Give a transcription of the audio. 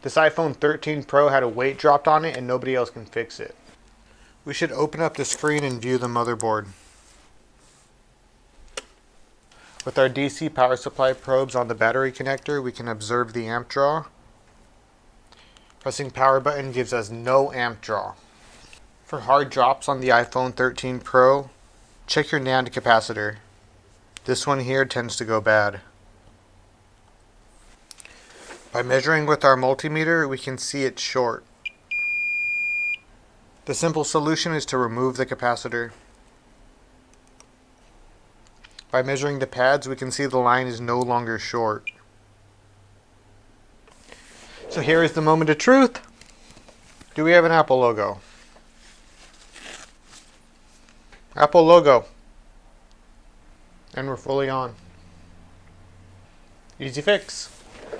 This iPhone 13 Pro had a weight dropped on it and nobody else can fix it. We should open up the screen and view the motherboard. With our DC power supply probes on the battery connector, we can observe the amp draw. Pressing power button gives us no amp draw. For hard drops on the iPhone 13 Pro, check your NAND capacitor. This one here tends to go bad. By measuring with our multimeter, we can see it's short. The simple solution is to remove the capacitor. By measuring the pads, we can see the line is no longer short. So here is the moment of truth. Do we have an Apple logo? Apple logo. And we're fully on. Easy fix.